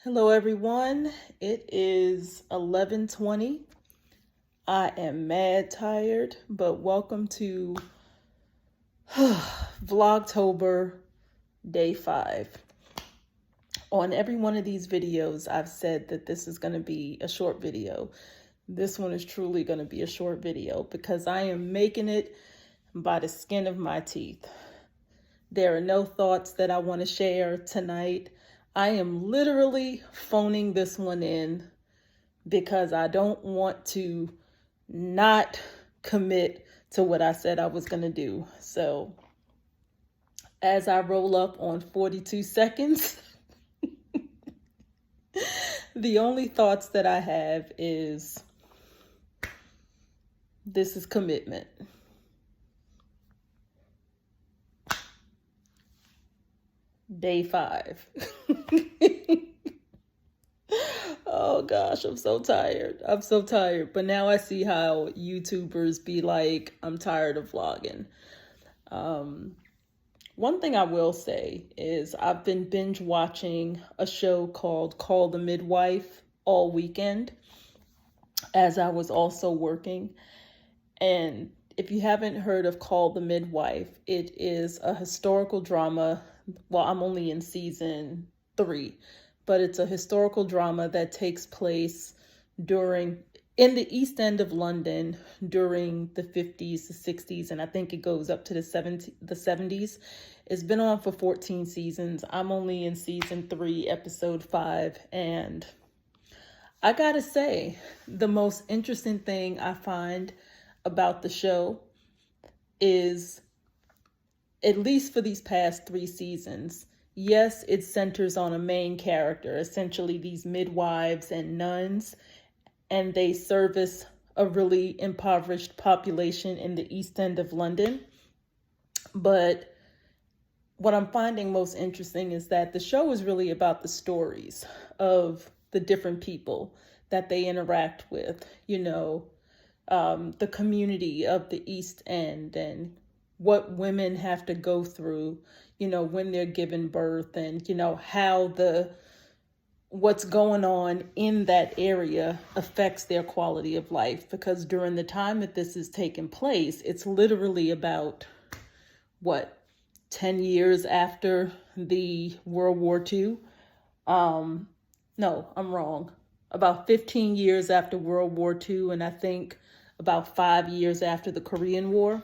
Hello everyone, it is 11:20. I am mad tired, but welcome to Vlogtober day 5. On every one of these videos, I've said that this is going to be a short video. This one is truly going to be a short video because I am making it by the skin of my teeth. There are no thoughts that I want to share tonight. I am literally phoning this one in because I don't want to not commit to what I said I was going to do. So as I roll up on 42 seconds, the only thoughts that I have is this is commitment. Day 5. Oh gosh, I'm so tired. I'm so tired. But now I see how YouTubers be like, I'm tired of vlogging. One thing I will say is I've been binge watching a show called Call the Midwife all weekend as I was also working. And if you haven't heard of Call the Midwife, it is a historical drama. Well, I'm only in season 3, but it's a historical drama that takes place in the East End of London during the 50s, the 60s, and I think it goes up to the 70s. It's been on for 14 seasons. I'm only in season 3, episode 5, and I gotta say, the most interesting thing I find about the show is, at least for these past 3 seasons, yes, it centers on a main character, essentially these midwives and nuns, and they service a really impoverished population in the East End of London. But what I'm finding most interesting is that the show is really about the stories of the different people that they interact with, the community of the East End and what women have to go through, when they're giving birth, and, how what's going on in that area affects their quality of life. Because during the time that this is taking place, it's literally about, 10 years after the World War II? No, I'm wrong. About 15 years after World War II, and I think about 5 years after the Korean War.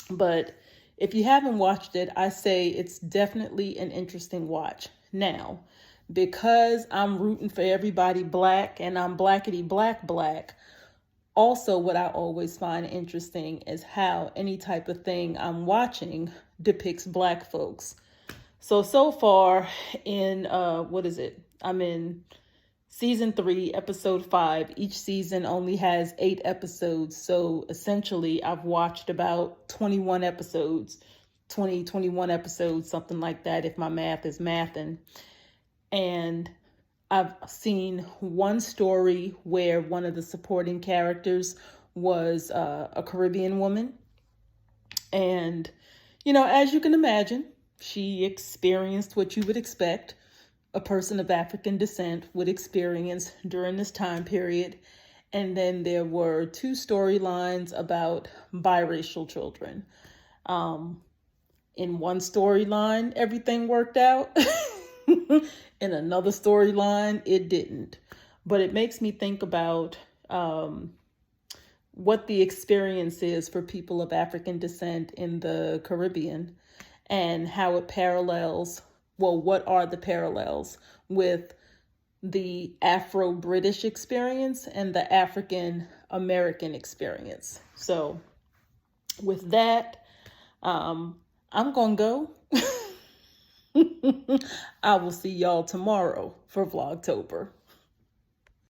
But if you haven't watched it, I say it's definitely an interesting watch. Now, because I'm rooting for everybody black and I'm blackety black, also what I always find interesting is how any type of thing I'm watching depicts black folks. So far in, I'm in season 3, episode 5. Each season only has 8 episodes. So essentially I've watched about 21 episodes, 21 episodes, something like that, if my math is mathing. And I've seen one story where one of the supporting characters was a Caribbean woman. And, as you can imagine, she experienced what you would expect a person of African descent would experience during this time period. And then there were 2 storylines about biracial children. In one storyline, everything worked out. In another storyline, it didn't. But it makes me think about what the experience is for people of African descent in the Caribbean, and how it parallels, what are the parallels with the Afro-British experience and the African-American experience. So with that, I'm gonna go. I will see y'all tomorrow for Vlogtober.